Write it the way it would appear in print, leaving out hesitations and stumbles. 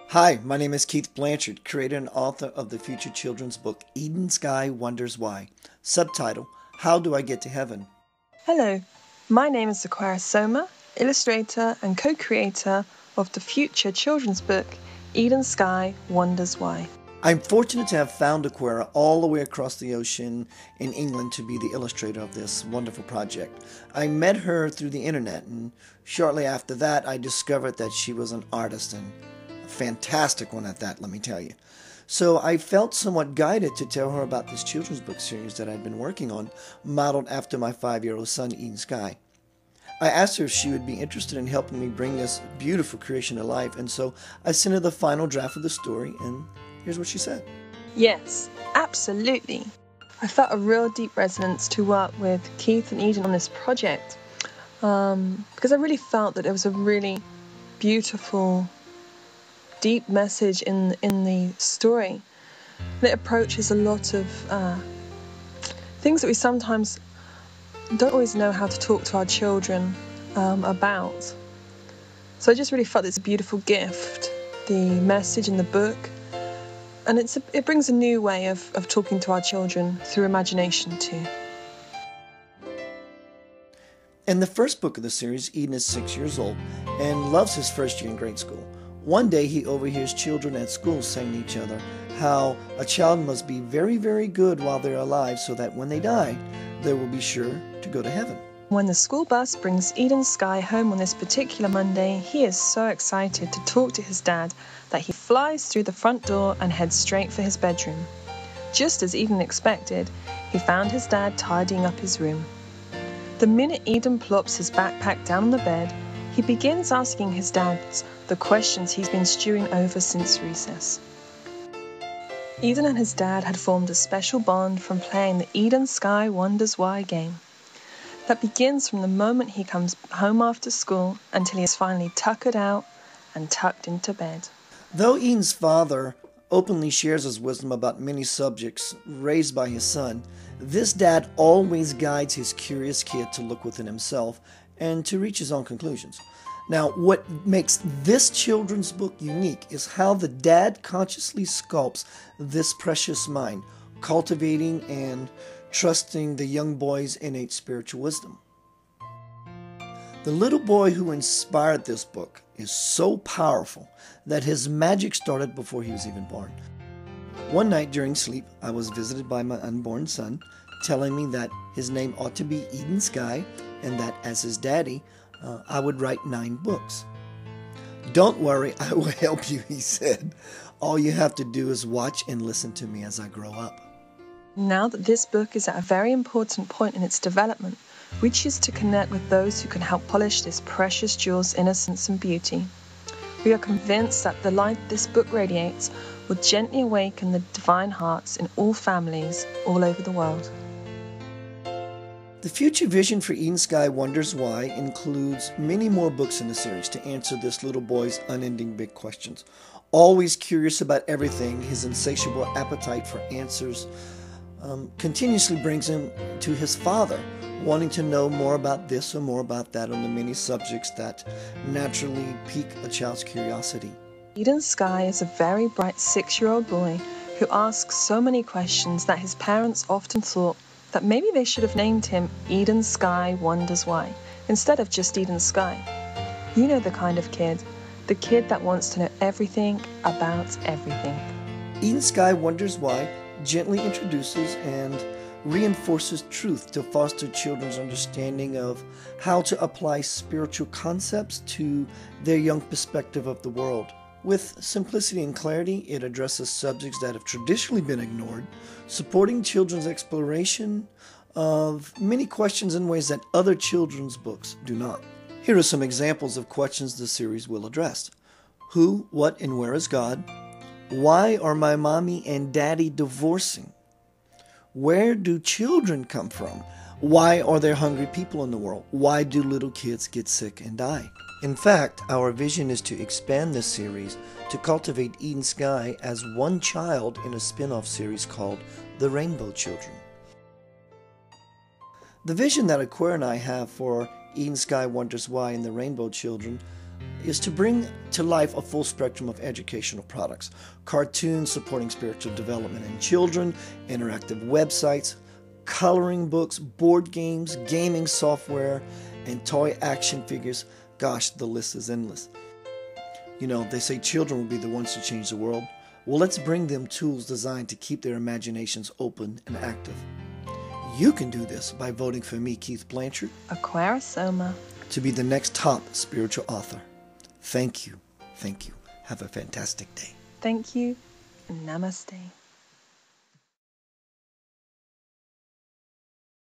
Hi, my name is Keith Blanchard, creator and author of the future children's book Eden Sky Wonders Why. Subtitle, How Do I Get to Heaven? Hello, my name is Sequoia Soma, illustrator and co-creator of the future children's book Eden Sky Wonders Why. I'm fortunate to have found Aquara all the way across the ocean in England to be the illustrator of this wonderful project. I met her through the internet, and shortly after that I discovered that she was an artist, and a fantastic one at that, let me tell you. So I felt somewhat guided to tell her about this children's book series that I'd been working on, modeled after my 5-year-old son, Eden Sky. I asked her if she would be interested in helping me bring this beautiful creation to life, and so I sent her the final draft of the story, and here's what she said. Yes, absolutely. I felt a real deep resonance to work with Keith and Eden on this project because I really felt that there was a really beautiful, deep message in the story. And it approaches a lot of things that we sometimes don't always know how to talk to our children about. So I just really felt it's a beautiful gift, the message in the book. And it brings a new way of talking to our children through imagination too. In the first book of the series, Eden is 6 years old and loves his first year in grade school. One day he overhears children at school saying to each other how a child must be very, very good while they're alive so that when they die, they will be sure to go to heaven. When the school bus brings Eden Sky home on this particular Monday, he is so excited to talk to his dad that he flies through the front door and heads straight for his bedroom. Just as Eden expected, he found his dad tidying up his room. The minute Eden plops his backpack down on the bed, he begins asking his dad the questions he's been stewing over since recess. Eden and his dad had formed a special bond from playing the Eden Sky Wonders Why game. That begins from the moment he comes home after school until he is finally tuckered out and tucked into bed. Though Eden's father openly shares his wisdom about many subjects raised by his son, this dad always guides his curious kid to look within himself and to reach his own conclusions. Now, what makes this children's book unique is how the dad consciously sculpts this precious mind, cultivating and trusting the young boy's innate spiritual wisdom. The little boy who inspired this book is so powerful that his magic started before he was even born. One night during sleep, I was visited by my unborn son, telling me that his name ought to be Eden Sky, and that as his daddy, I would write 9 books. "Don't worry, I will help you," he said. "All you have to do is watch and listen to me as I grow up." Now that this book is at a very important point in its development, we choose to connect with those who can help polish this precious jewel's innocence and beauty. We are convinced that the light this book radiates will gently awaken the divine hearts in all families all over the world. The future vision for Eden Sky Wonders Why includes many more books in the series to answer this little boy's unending big questions. Always curious about everything, his insatiable appetite for answers continuously brings him to his father, wanting to know more about this or more about that on the many subjects that naturally pique a child's curiosity. Eden Sky is a very bright 6-year-old boy who asks so many questions that his parents often thought that maybe they should have named him Eden Sky Wonders Why instead of just Eden Sky. You know the kind of kid, the kid that wants to know everything about everything. Eden Sky Wonders Why gently introduces and reinforces truth to foster children's understanding of how to apply spiritual concepts to their young perspective of the world. With simplicity and clarity, it addresses subjects that have traditionally been ignored, supporting children's exploration of many questions in ways that other children's books do not. Here are some examples of questions the series will address. Who, what, and where is God? Why are my mommy and daddy divorcing? Where do children come from? Why are there hungry people in the world? Why do little kids get sick and die? In fact, our vision is to expand this series to cultivate Eden Sky as one child in a spin-off series called The Rainbow Children. The vision that Aquara and I have for Eden Sky Wonders Why and the Rainbow Children is to bring to life a full spectrum of educational products. Cartoons supporting spiritual development in children, interactive websites, coloring books, board games, gaming software, and toy action figures. Gosh, the list is endless. You know, they say children will be the ones to change the world. Well, let's bring them tools designed to keep their imaginations open and active. You can do this by voting for me, Keith Blanchard, Aquarisoma, to be the next top spiritual author. Thank you. Thank you. Have a fantastic day. Thank you. Namaste.